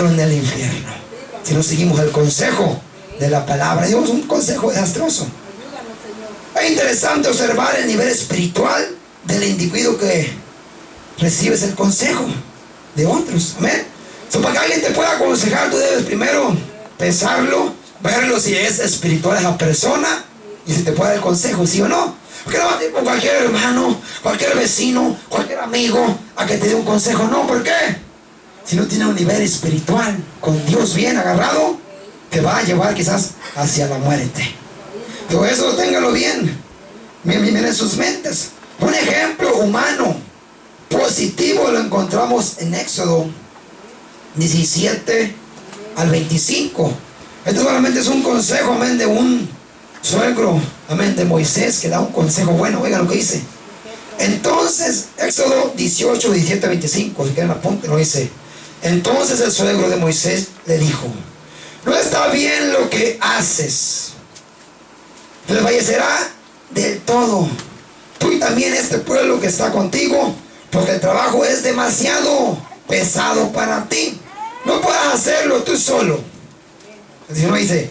pero en el infierno, si no seguimos el consejo de la palabra de Dios. Un consejo desastroso. Es interesante observar el nivel espiritual del individuo que recibe el consejo de otros. Amén. Para que alguien te pueda aconsejar, tú debes primero pensarlo, verlo si es espiritual esa persona y si te puede dar el consejo, sí o no. Porque no va a ir con cualquier hermano, cualquier vecino, cualquier amigo a que te dé un consejo. No, ¿por qué? Si no tiene un nivel espiritual con Dios bien agarrado, te va a llevar quizás hacia la muerte. Pero eso téngalo bien en sus mentes. Un ejemplo humano positivo lo encontramos en Éxodo 17 al 25. Esto solamente es un consejo, amén, de un suegro, amén, de Moisés, que da un consejo bueno. Oigan lo que dice. Entonces, Éxodo 18, 17, 25, si quieren apúntenlo, dice: entonces el suegro de Moisés le dijo: no está bien lo que haces, desfallecerá del todo tú y también este pueblo que está contigo, porque el trabajo es demasiado pesado para ti. No puedes hacerlo tú solo. El Señor dice: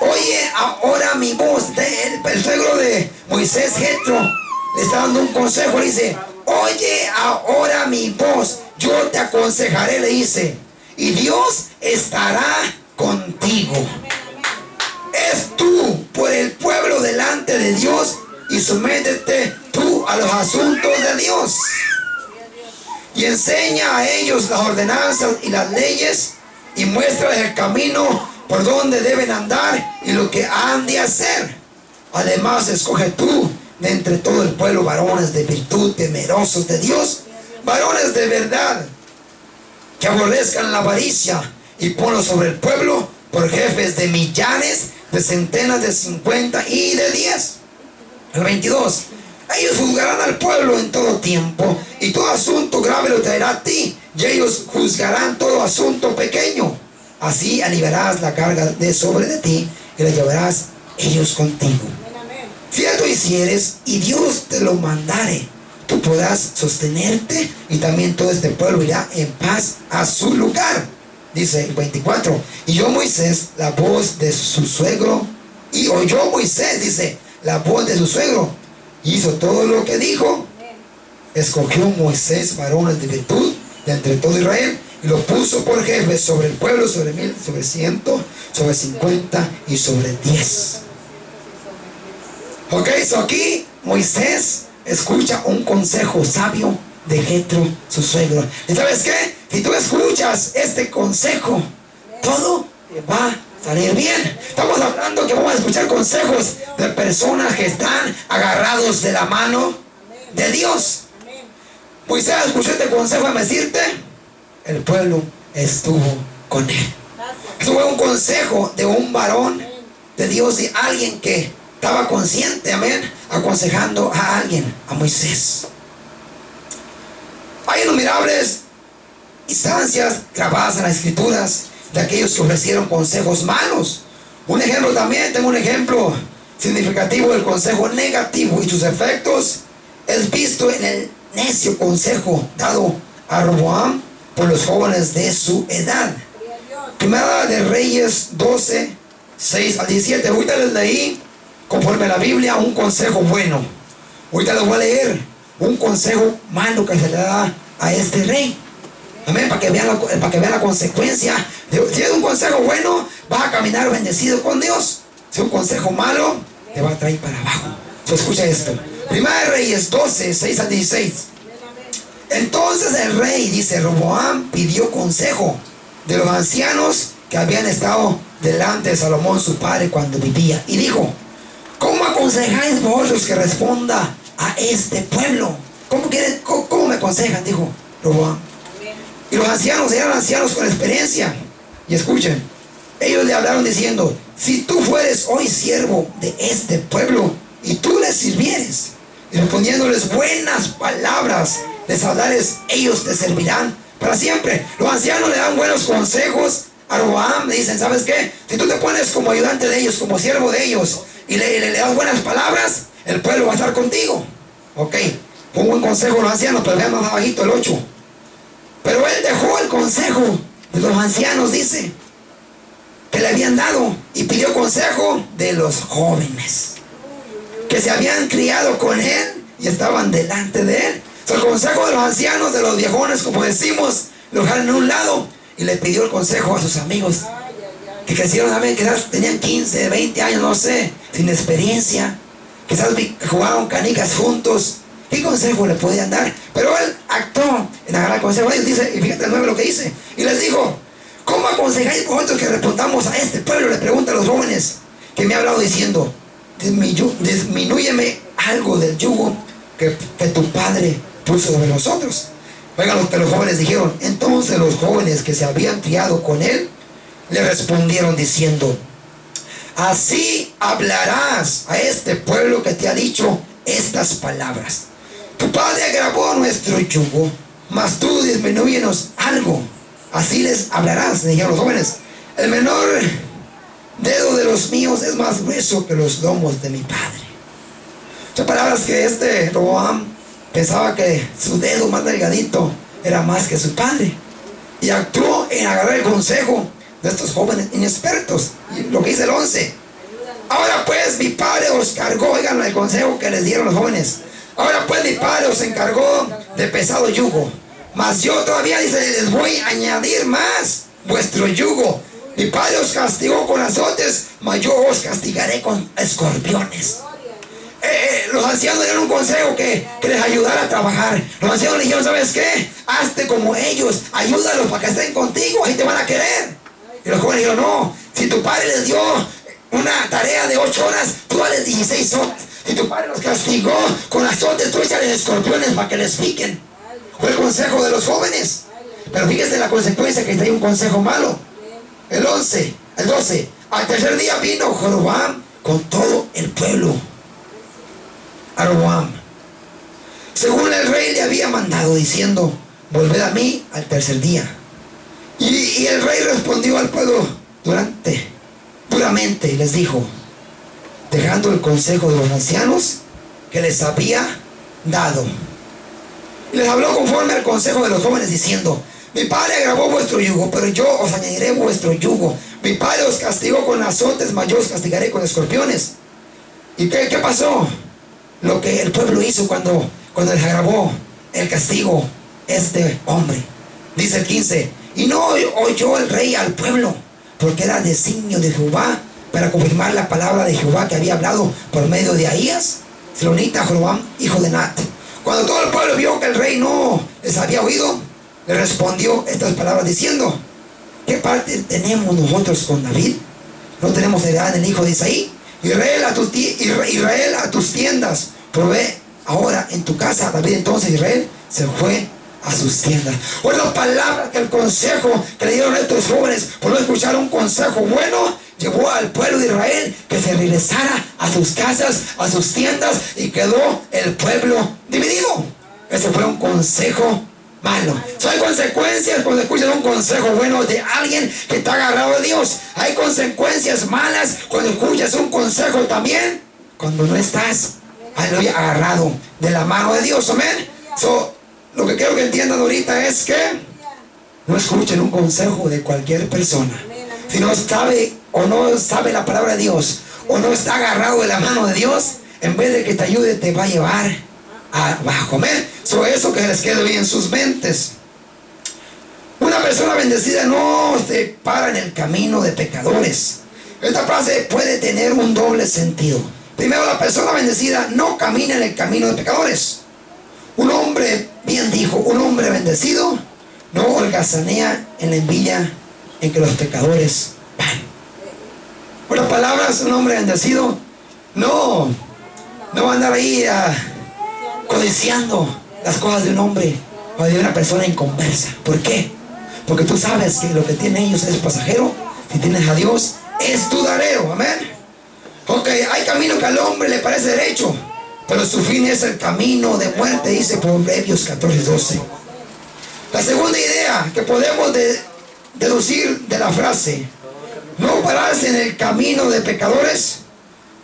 oye ahora mi voz. El suegro de Moisés, Jetro, le está dando un consejo. Le dice: oye ahora mi voz, yo te aconsejaré, le dice, y Dios estará contigo. Es tú por el pueblo delante de Dios y sométete tú a los asuntos de Dios. Y enseña a ellos las ordenanzas y las leyes y muéstrales el camino por donde deben andar y lo que han de hacer. Además, escoge tú de entre todo el pueblo varones de virtud, temerosos de Dios, varones de verdad, que aborrezcan la avaricia, y ponlos sobre el pueblo por jefes de millares, de centenas, de 50 y de 10. El 22. Ellos juzgarán al pueblo en todo tiempo, y todo asunto grave lo traerá a ti, y ellos juzgarán todo asunto pequeño. Así aliviarás la carga de sobre de ti, y la llevarás ellos contigo. Si tú hicieres, y Dios te lo mandare, tú podrás sostenerte, y también todo este pueblo irá en paz a su lugar. Dice el 24. Y oyó Moisés la voz de su suegro, y oyó Moisés, dice, la voz de su suegro, y hizo todo lo que dijo. Escogió Moisés varones de virtud de entre todo Israel, y lo puso por jefes sobre el pueblo, sobre 1000, sobre 100, sobre 50 y sobre 10. Ok, aquí Moisés escucha un consejo sabio de Jetro, su suegro. ¿Y sabes qué? Si tú escuchas este consejo, todo te va a salir bien. Estamos hablando que vamos a escuchar consejos de personas que están agarrados de la mano de Dios. Moisés escuchó este consejo, a decirte, el pueblo estuvo con él. Eso fue un consejo de un varón de Dios y alguien que estaba consciente, amén, aconsejando a alguien, a Moisés. Hay innumerables instancias grabadas en las escrituras de aquellos que ofrecieron consejos malos. Un ejemplo también, tengo un ejemplo significativo del consejo negativo y sus efectos es visto en el necio consejo dado a Roboam por los jóvenes de su edad. Primera de Reyes 12, 6 al 17. Ahorita les leí, conforme a la Biblia, un consejo bueno. Ahorita les voy a leer un consejo malo que se le da a este rey. Amén, para que vean la consecuencia. Si es un consejo bueno, vas a caminar bendecido con Dios. Si es un consejo malo, te va a traer para abajo. Escucha esto. Primera de Reyes 12, 6 al 16. Entonces el rey, dice, Roboam pidió consejo de los ancianos que habían estado delante de Salomón su padre cuando vivía, y dijo: ¿cómo aconsejáis vosotros que responda a este pueblo? ¿Cómo me aconsejan? Dijo Roboam. Y los ancianos eran ancianos con experiencia. Y escuchen, ellos le hablaron diciendo: si tú fueres hoy siervo de este pueblo y tú les sirvieres, y respondiéndoles buenas palabras les hablares, ellos te servirán para siempre. Los ancianos le dan buenos consejos a Roboam. Le dicen: ¿sabes qué? Si tú te pones como ayudante de ellos, como siervo de ellos, y le das buenas palabras, el pueblo va a estar contigo. Ok, fue un buen consejo a los ancianos, pero vean más abajito el 8. Pero él dejó el consejo de los ancianos, dice, que le habían dado, y pidió consejo de los jóvenes que se habían criado con él y estaban delante de él. El consejo de los ancianos, de los viejones, como decimos, lo dejaron en un lado y le pidió el consejo a sus amigos que crecieron también, quizás tenían 15, 20 años, no sé, sin experiencia, quizás jugaron canicas juntos. ¿Qué consejo le podían dar? Pero él actuó en agarrar el consejo de ellos. Dice, y fíjate el 9 lo que dice, y les dijo: ¿cómo aconsejáis vosotros que respondamos a este pueblo? Le pregunta a los jóvenes que me ha hablado diciendo: disminúyeme algo del yugo que tu padre puso sobre nosotros. Oigan lo que los jóvenes dijeron. Entonces los jóvenes que se habían criado con él le respondieron diciendo: así hablarás a este pueblo que te ha dicho estas palabras. Tu padre agravó nuestro yugo, mas tú disminúyenos algo. Así les hablarás, dijeron los jóvenes. El menor dedo de los míos es más grueso que los lomos de mi padre. Son palabras que Roboam pensaba que su dedo más delgadito era más que su padre, y actuó en agarrar el consejo de estos jóvenes inexpertos. Y lo que dice el 11: ahora pues mi padre os cargó, oigan el consejo que les dieron los jóvenes. Ahora pues mi padre os encargó de pesado yugo, mas yo todavía, dice, les voy a añadir más vuestro yugo. Mi padre os castigó con azotes, mas yo os castigaré con escorpiones. Los ancianos dieron un consejo que les ayudara a trabajar. Los ancianos le dijeron: ¿sabes qué? Hazte como ellos, ayúdalos para que estén contigo, ahí te van a querer. Y los jóvenes dijeron: no, si tu padre les dio una tarea de 8 horas, tú dales 16 horas. Si tu padre los castigó con azotes, tú échales escorpiones para que les piquen. Fue el consejo de los jóvenes. Pero fíjese la consecuencia que trae un consejo malo. El 12. Al tercer día vino Jeroboam con todo el pueblo a Roboam, según el rey le había mandado, diciendo: volved a mí al tercer día. Y el rey respondió al pueblo duramente y les dijo, dejando el consejo de los ancianos que les había dado. Y les habló conforme al consejo de los jóvenes, diciendo: mi padre agravó vuestro yugo, pero yo os añadiré vuestro yugo. Mi padre os castigó con azotes, mas yo os castigaré con escorpiones. ¿Y qué pasó? Lo que el pueblo hizo cuando les agravó el castigo este hombre. Dice el 15: y no oyó el rey al pueblo, porque era designio de Jehová para confirmar la palabra de Jehová que había hablado por medio de Ahías, silonita, Jeroboam, hijo de Nat. Cuando todo el pueblo vio que el rey no les había oído, le respondió estas palabras diciendo: ¿qué parte tenemos nosotros con David? ¿No tenemos heredad en el hijo de Isaí? Israel a tus tiendas, provee ahora en tu casa. David entonces, Israel, se fue a sus tiendas. Por la palabra que el consejo que le dieron a estos jóvenes, por no escuchar un consejo bueno, llevó al pueblo de Israel que se regresara a sus casas, a sus tiendas, y quedó el pueblo dividido. Ese fue un consejo malo. Hay consecuencias cuando escuchas un consejo bueno de alguien que está agarrado a Dios. Hay consecuencias malas cuando escuchas un consejo también cuando no estás, aleluya, agarrado de la mano de Dios. Amén. Lo que quiero que entiendan ahorita es que no escuchen un consejo de cualquier persona. Si no sabe o no sabe la palabra de Dios, o no está agarrado de la mano de Dios, en vez de que te ayude, te va a llevar abajo. Amén. Eso que les quede bien en sus mentes. Una persona bendecida no se para en el camino de pecadores. Esta frase puede tener un doble sentido. Primero, la persona bendecida no camina en el camino de pecadores. Un hombre, bien dijo, un hombre bendecido no holgazanea en la envidia en que los pecadores van. Por las palabras, un hombre bendecido no va a andar ahí codiciando las cosas de un hombre o de una persona inconversa. ¿Por qué? Porque tú sabes que lo que tienen ellos es pasajero. Si tienes a Dios, es duradero. Amén. Ok, hay camino que al hombre le parece derecho, pero su fin es el camino de muerte, dice Proverbios 14:12. La segunda idea que podemos deducir de la frase, no pararse en el camino de pecadores,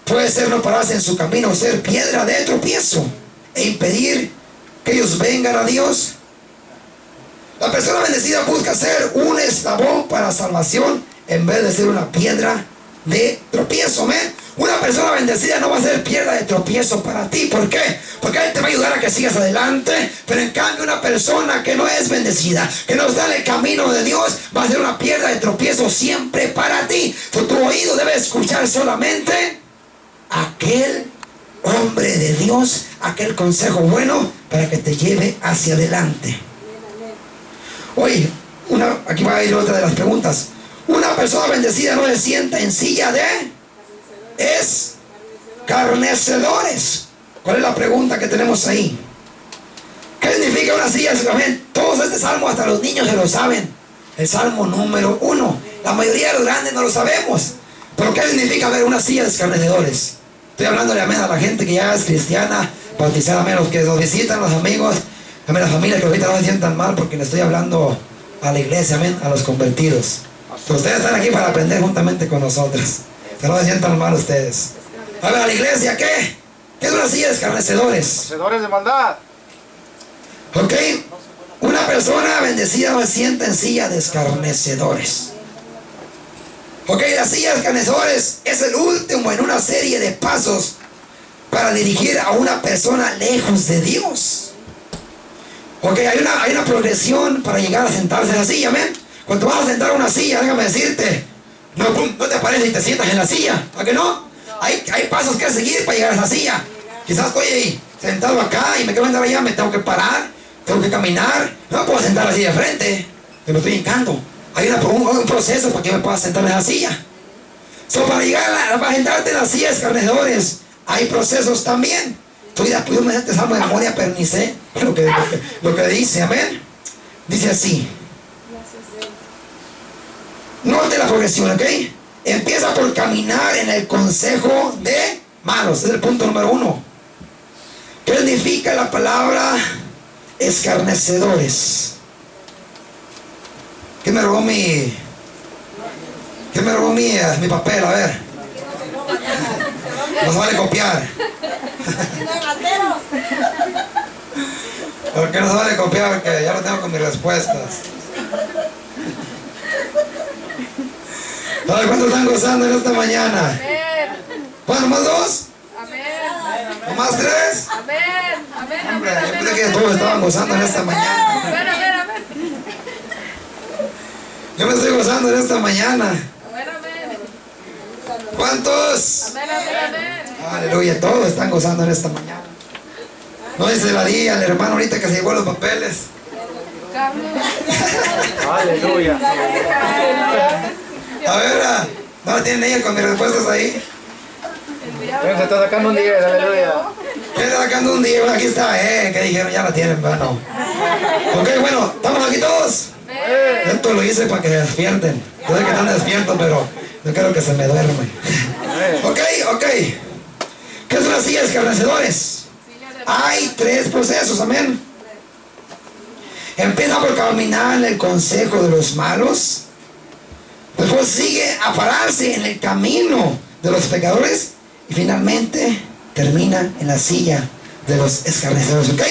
puede ser no pararse en su camino, ser piedra de tropiezo e impedir que ellos vengan a Dios. La persona bendecida busca ser un eslabón para salvación en vez de ser una piedra de tropiezo. Amén. Una persona bendecida no va a ser piedra de tropiezo para ti. ¿Por qué? Porque Él te va a ayudar a que sigas adelante. Pero en cambio una persona que no es bendecida, que no está en el camino de Dios, va a ser una piedra de tropiezo siempre para ti. Tu oído debe escuchar solamente aquel hombre de Dios, aquel consejo bueno para que te lleve hacia adelante. Oye, aquí va a ir otra de las preguntas. Una persona bendecida no se sienta en silla de escarnecedores. ¿Cuál es la pregunta que tenemos ahí? ¿Qué significa una silla de escarnecedores? Todos este salmo, hasta los niños se lo saben. El salmo número 1. La mayoría de los grandes no lo sabemos. Pero ¿qué significa ver una silla de escarnecedores? Estoy hablándole a la gente que ya es cristiana, bautizada, a los que nos visitan, los amigos, a la familia, que ahorita no se sientan mal porque le estoy hablando a la iglesia, amén, a los convertidos. Pero ustedes están aquí para aprender juntamente con nosotros. Que no se sientan mal ustedes. A ver, a la iglesia, ¿qué? ¿Qué es una silla de escarnecedores? Hacedores de maldad. Ok. Una persona bendecida no se sienta en silla de escarnecedores. Ok, la silla de escarnecedores es el último en una serie de pasos para dirigir a una persona lejos de Dios. Ok, hay una progresión para llegar a sentarse en la silla, amén. Cuando vas a sentar a una silla, déjame decirte, no te apareces y te sientas en la silla, ¿a que no? Hay pasos que seguir para llegar a esa silla. Quizás estoy ahí, sentado acá y me quiero sentar allá, me tengo que parar, tengo que caminar, no me puedo sentar así de frente, me lo estoy hincando. Hay un proceso para que me pueda sentar en esa silla. Para sentarte en la silla de escarnecedores, hay procesos también. Yo me sé este salmo de memoria, pero ni sé lo que dice, amén. Dice así. Note la progresión, ¿ok? Empieza por caminar en el consejo de malos. Es el punto número 1. ¿Qué significa la palabra escarnecedores? ¿Qué me robó mi papel? A ver. No se vale copiar. ¿Por qué no se vale copiar? Porque ya lo tengo con mis respuestas. A ver, ¿cuántos están gozando en esta mañana? ¿Cuántos más 2? ¿O más 3? Hombre, yo pensé que todos estaban gozando en esta mañana. Yo me estoy gozando en esta mañana. ¿Cuántos? Aleluya, todos están gozando en esta mañana. No dice la día al hermano ahorita que se llevó los papeles. Aleluya. A ver, ¿no la tienen ella con mis respuestas ahí? Se está sacando un 10, aleluya. ¿Quién está sacando un 10? Aquí está, que dijeron, ya la tienen, bueno. Ok, bueno, ¿estamos aquí todos? Esto lo hice para que se despierten. Yo sé que están despiertos, pero no quiero que se me duermen. Ok. ¿Qué es una silla de escarnecedores? Hay 3 procesos, amén. Empieza por caminar en el consejo de los malos. Después sigue a pararse en el camino de los pecadores. Y finalmente termina en la silla de los escarnecedores. Ok.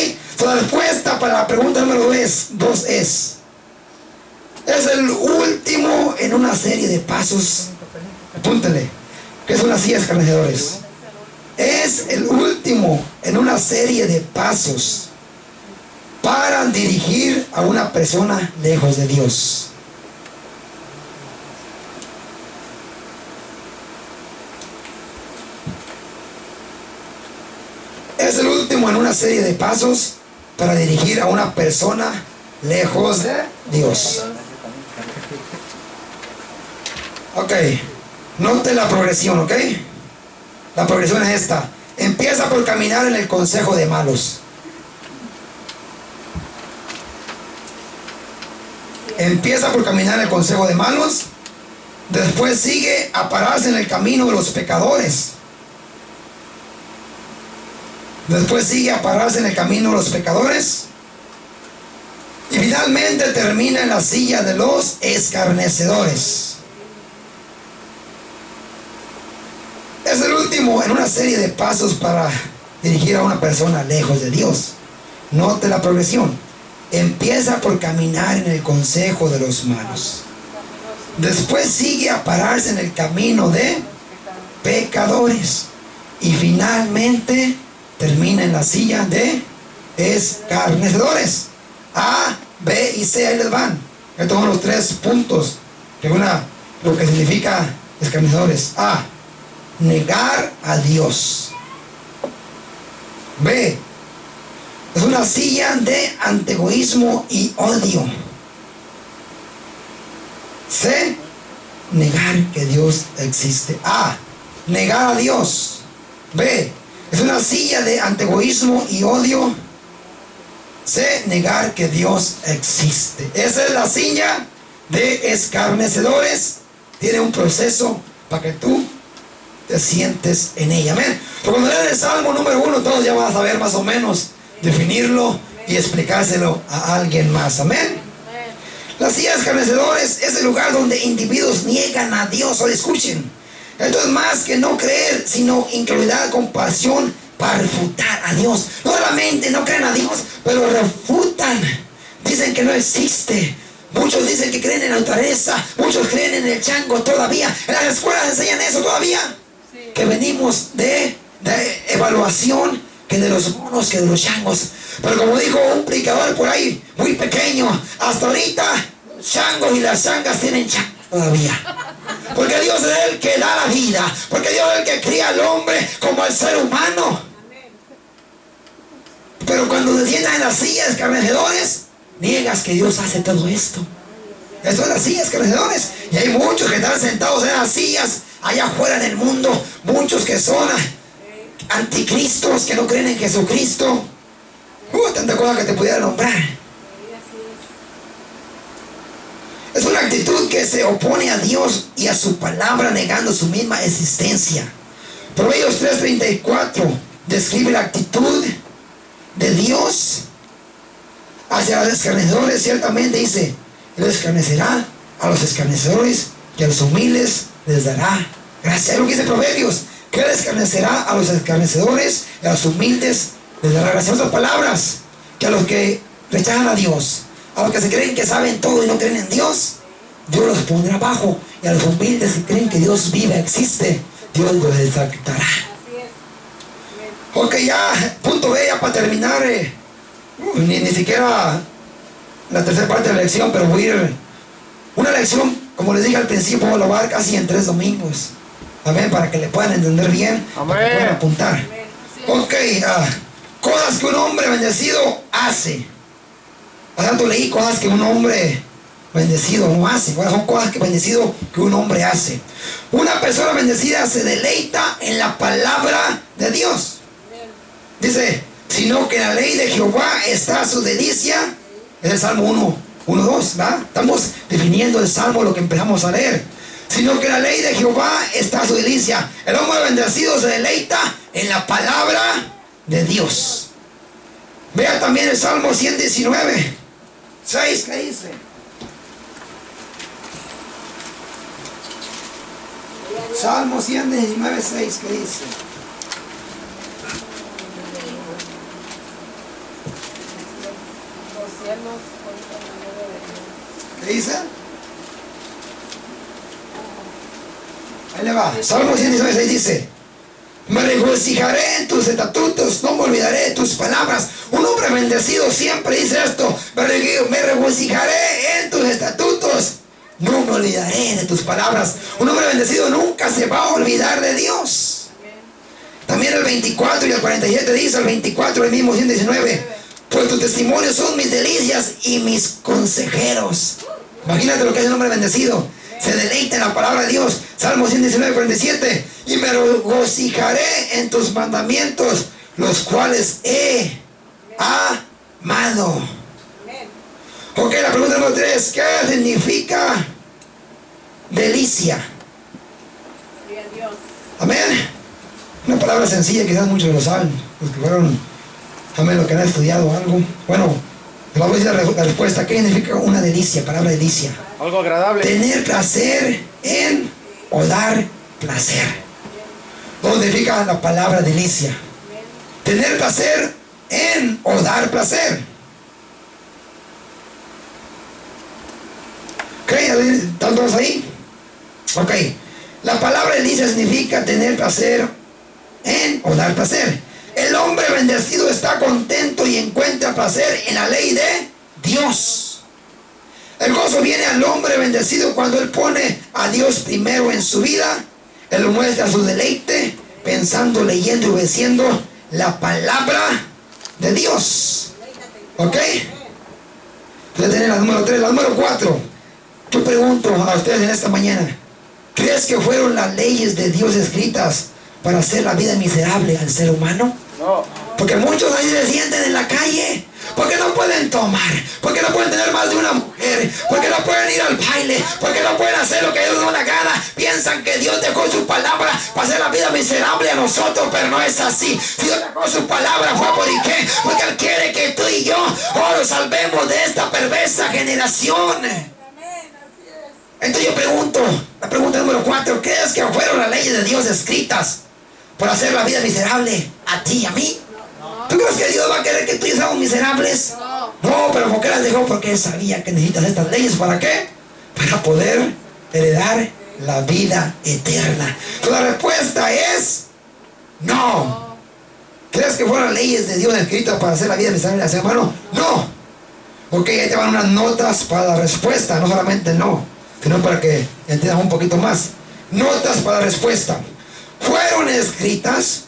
La respuesta para la pregunta número 2 es el último en una serie de pasos. Apúntale. ¿Qué es una silla de escarnecedores? Es el último en una serie de pasos para dirigir a una persona lejos de Dios. Es el último en una serie de pasos para dirigir a una persona lejos de Dios. Ok, note la progresión, ok. La progresión es esta. Empieza por caminar en el consejo de malos. Empieza por caminar en el consejo de malos. Después sigue a pararse en el camino de los pecadores. Después sigue a pararse en el camino de los pecadores. Y finalmente termina en la silla de los escarnecedores. Es el último en una serie de pasos para dirigir a una persona lejos de Dios. Note la progresión. Empieza por caminar en el consejo de los malos. Después sigue a pararse en el camino de pecadores. Y finalmente termina en la silla de escarnecedores. A, B y C, ahí les van. Estos son los 3 puntos que lo que significa escarnecedores. A, negar a Dios. B, es una silla de antagonismo y odio. C, negar que Dios existe. A, negar a Dios. B, es una silla de antagonismo y odio. C, negar que Dios existe. Esa es la silla de escarnecedores. Tiene un proceso para que tú te sientes en ella. Amén. Pero cuando lean el Salmo número 1, todos ya van a saber más o menos definirlo y explicárselo a alguien más. Amén. La silla de escarnecedores es el lugar donde individuos niegan a Dios. O escuchen, esto es más que no creer, sino incredulidad con pasión para refutar a Dios. No solamente no creen a Dios, pero refutan. Dicen que no existe. Muchos dicen que creen en la naturaleza. Muchos creen en el chango todavía. En las escuelas enseñan eso todavía. Sí. Que venimos de evaluación, que de los monos, que de los changos. Pero como dijo un predicador por ahí, muy pequeño, hasta ahorita los changos y las changas tienen changos todavía. Porque Dios es el que da la vida. Porque Dios es el que cría al hombre como al ser humano. Pero cuando te sientas en las sillas de escarnecedores, niegas que Dios hace todo esto. Esto es las sillas de escarnecedores. Y hay muchos que están sentados en las sillas allá afuera en el mundo. Muchos que son anticristos, que no creen en Jesucristo. Tanta cosa que te pudiera nombrar. Es una actitud que se opone a Dios y a su palabra, negando su misma existencia. Proverbios 3:34 describe la actitud de Dios hacia los escarnecedores. Ciertamente dice: Él escarnecerá a los escarnecedores y a los humildes les dará gracia. Es lo que dice Proverbios, que Él escarnecerá a los escarnecedores y a los humildes les dará gracia. Otras palabras, que a los que rechazan a Dios, a los que se creen que saben todo y no creen en Dios, Dios los pondrá abajo. Y a los humildes que creen que Dios vive, existe, Dios los exaltará. Ok, ya, punto B, ya para terminar. Ni siquiera la tercera parte de la lección, pero voy a ir. Una lección, como les dije al principio, lo va a dar casi en 3 domingos. Amén, para que le puedan entender bien, para que puedan apuntar. Ok, cosas que un hombre bendecido hace. Por tanto, leí cosas que un hombre bendecido no hace. Son cosas que bendecido que un hombre hace. Una persona bendecida se deleita en la palabra de Dios. Dice: sino que en la ley de Jehová está su delicia. Es el Salmo 1:2, ¿verdad? Estamos definiendo el Salmo, lo que empezamos a leer. Sino que en la ley de Jehová está su delicia. El hombre bendecido se deleita en la palabra de Dios. Vea también el Salmo 119:6, ¿qué dice? Salmo 119:6, ¿qué dice? ¿Qué dice? Ahí le va. Salmo 119:6 dice: me regocijaré en tus estatutos, no me olvidaré de tus palabras. Un hombre bendecido siempre dice esto: me regocijaré en tus estatutos, no me olvidaré de tus palabras. Un hombre bendecido nunca se va a olvidar de Dios. También el 24 y el 47 dice, el 24 el mismo 119: pues tus testimonios son mis delicias y mis consejeros. Imagínate lo que es un hombre bendecido. Se deleita en la palabra de Dios. Salmo 119:47: y me regocijaré en tus mandamientos, los cuales he amado. Ok, la pregunta número 3: ¿qué significa delicia? Amén. Una palabra sencilla, quizás muchos lo saben, los que fueron, amén, los que han estudiado algo. Bueno, les voy a decir la respuesta. ¿Qué significa una delicia? Palabra delicia: algo agradable. Tener placer en o dar placer. ¿Dónde significa la palabra delicia? Tener placer en o dar placer. ¿Ok? ¿Están todos ahí? Ok. La palabra Elisa significa tener placer en o dar placer. El hombre bendecido está contento y encuentra placer en la ley de Dios. El gozo viene al hombre bendecido cuando él pone a Dios primero en su vida. Él muestra su deleite pensando, leyendo y obedeciendo la palabra de Dios. ¿Ok? Voy a tener la número 3. La número 4. Yo pregunto a ustedes en esta mañana, ¿crees que fueron las leyes de Dios escritas para hacer la vida miserable al ser humano? No. Porque muchos ahí se sienten en la calle, porque no pueden tomar, porque no pueden tener más de una mujer, porque no pueden ir al baile, porque no pueden hacer lo que Dios les da la gana. Piensan que Dios dejó su palabra para hacer la vida miserable a nosotros, pero no es así. Si Dios dejó su palabra fue por qué, porque Él quiere que tú y yo nos salvemos de esta perversa generación. Entonces yo pregunto, la pregunta número 4, ¿crees que fueron las leyes de Dios escritas por hacer la vida miserable a ti y a mí? ¿Tú crees que Dios va a querer que tú y yo seamos miserables? No, pero ¿por qué las dejó? Porque Él sabía que necesitas estas leyes. ¿Para qué? Para poder heredar la vida eterna. Entonces la respuesta es no. ¿Crees que fueron las leyes de Dios escritas para hacer la vida miserable al ser humano? No. Ok, ahí te van unas notas para la respuesta. No solamente no, sino para que entiendas un poquito más. Notas para la respuesta. Fueron escritas,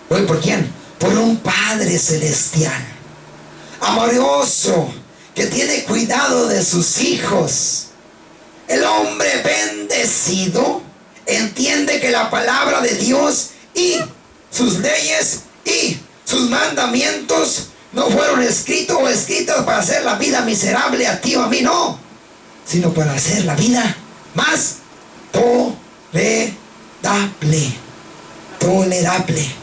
¿hoy por quién? Por un Padre celestial, amoroso, que tiene cuidado de sus hijos. El hombre bendecido entiende que la palabra de Dios y sus leyes y sus mandamientos no fueron escritos o escritas para hacer la vida miserable a ti o a mí, no, sino para hacer la vida más tolerable.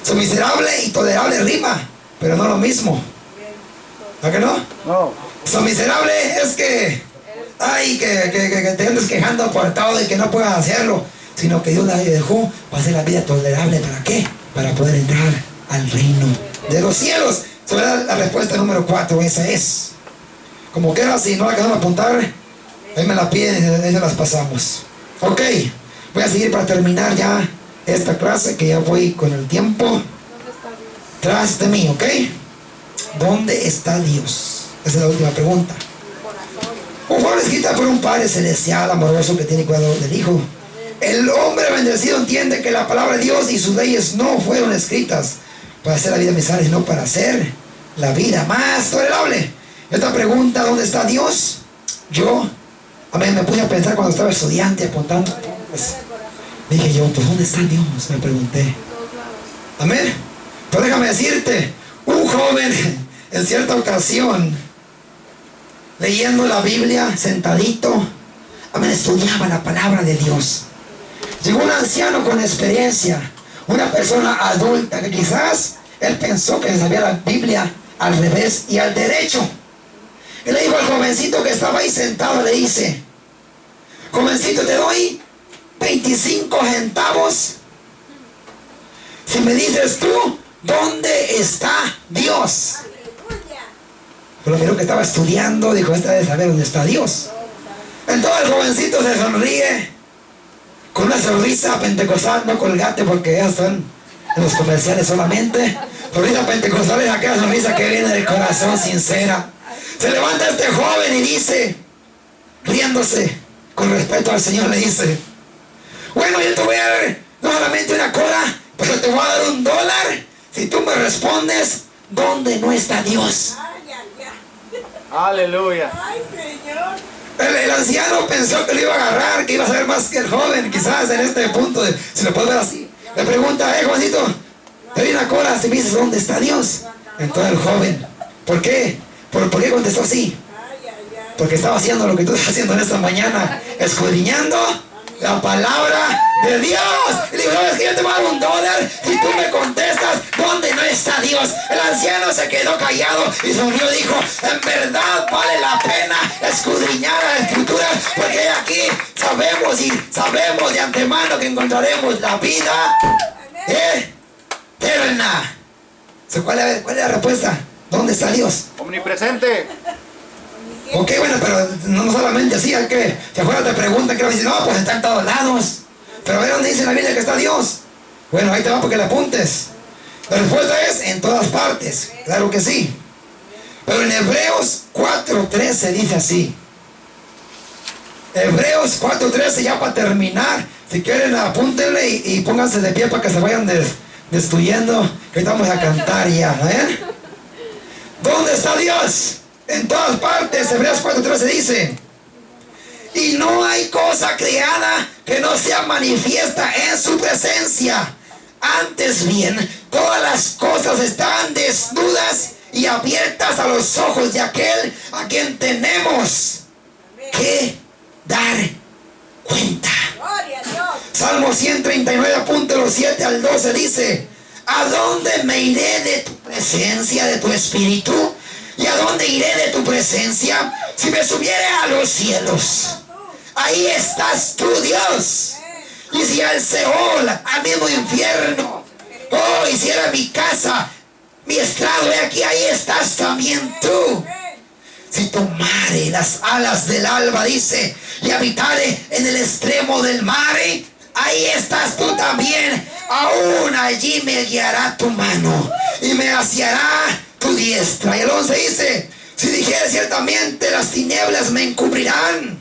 So, miserable y tolerable rima, pero no lo mismo. ¿A que no? No. So, miserable es que te andes quejando por todo y que no puedas hacerlo, sino que Dios la dejó para hacer la vida tolerable. ¿Para qué? Para poder entrar al reino de los cielos. So, la respuesta número 4, esa es. Como queda, si no la acaban de apuntar, ahí me la piden y ahí las pasamos. Ok, voy a seguir para terminar ya esta clase, que ya voy con el tiempo. Tras de mí, ¿ok? ¿Dónde está Dios? Esa es la última pregunta. Fue escrita por un Padre celestial, amoroso, que tiene cuidado del Hijo. El hombre bendecido entiende que la palabra de Dios y sus leyes no fueron escritas para hacer la vida miserable, sino para hacer la vida más tolerable. Esta pregunta, ¿dónde está Dios? Yo, me puse a pensar cuando estaba estudiante, apuntando, pues, dije yo, pues ¿dónde está Dios? Me pregunté. Amén. Pero déjame decirte, un joven en cierta ocasión, leyendo la Biblia, sentadito, estudiaba la palabra de Dios. Llegó un anciano con experiencia, una persona adulta, que quizás él pensó que sabía la Biblia al revés y al derecho. Y le dijo al jovencito que estaba ahí sentado, le dice, jovencito, te doy 25 centavos si me dices tú dónde está Dios. Pero miró que estaba estudiando, dijo, esta debe saber dónde está Dios. Entonces el jovencito se sonríe con una sonrisa pentecostal, no colgate, porque ellas están en los comerciales solamente. Sonrisa pentecostal es aquella sonrisa que viene del corazón, sincera. Se levanta este joven y dice, riéndose con respeto al Señor, le dice, bueno, yo te voy a dar no solamente una cola, pero te voy a dar $1 si tú me respondes dónde no está Dios. Aleluya. Ay, Señor. El anciano pensó que lo iba a agarrar, que iba a saber más que el joven, quizás en este punto, si lo puedes ver así. Le pregunta, jovencito, te doy una cola si me dices dónde está Dios. Entonces el joven, ¿por qué? ¿Por qué contestó así? Porque estaba haciendo lo que tú estás haciendo en esta mañana, escudriñando la palabra de Dios. Y digo, ¿sabes que yo te voy a dar $1 si tú me contestas dónde no está Dios? El anciano se quedó callado y sonrió y dijo, en verdad vale la pena escudriñar la escritura, porque aquí sabemos de antemano que encontraremos la vida eterna. ¿Cuál es la respuesta? ¿Dónde está Dios? Omnipresente. Ok, bueno, pero no solamente así, es que si afuera te preguntan, que dicen, no, pues está en todos lados. Pero a ver dónde dice la Biblia que está Dios. Bueno, ahí te va porque le apuntes. La respuesta es en todas partes, claro que sí. Pero en Hebreos 4:13 dice así. Hebreos 4:13, ya para terminar. Si quieren, apúntenle y pónganse de pie para que se vayan destruyendo, que estamos a cantar ya. ¿Dónde está Dios? En todas partes. Hebreos 4:13 dice: y no hay cosa creada que no sea manifiesta en su presencia. Antes bien, todas las cosas están desnudas y abiertas a los ojos de aquel a quien tenemos que dar cuenta. Salmo 139, apúntelo, 7 al 12 dice: ¿a dónde me iré de tu presencia, de tu espíritu? ¿Y a dónde iré de tu presencia? Si me subiere a los cielos, ahí estás tú, Dios. Y si al Seol, al mismo infierno, oh, hiciera mi casa, mi estrado, de aquí, ahí estás también tú. Si tomare las alas del alba, dice, y habitare en el extremo del mar, ahí estás tú también. Aún allí me guiará tu mano y me asiará tu diestra. Y el 11 dice: si dijere ciertamente las tinieblas me encubrirán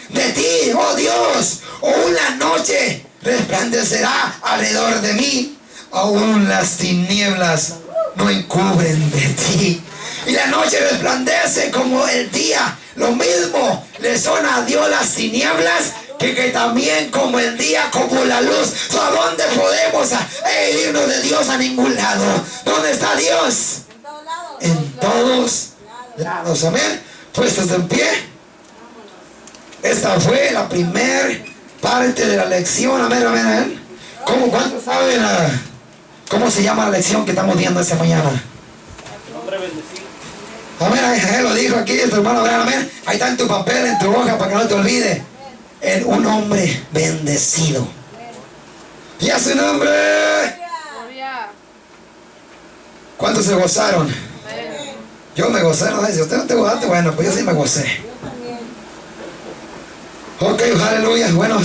de ti, oh Dios, aún la noche resplandecerá alrededor de mí, aún las tinieblas no encubren de ti. Y la noche resplandece como el día. Lo mismo le son a Dios las tinieblas que también como el día, como la luz. ¿A dónde podemos irnos de Dios? A ningún lado. ¿Dónde está Dios? En todos lados. Amén. Puestos en pie. Esta fue la primera parte de la lección. Amén, amén, amén. ¿Cuántos saben cómo se llama la lección que estamos viendo esta mañana? Hombre bendecido. Amén, él lo dijo aquí, tu hermano, amén. Ahí está en tu papel, en tu hoja, para que no te olvide. Un hombre bendecido. Y a su nombre. ¿Cuántos se gozaron? Yo me gocé, no sé si usted no te gozaste, bueno, pues yo sí me gocé. Ok, aleluya, bueno.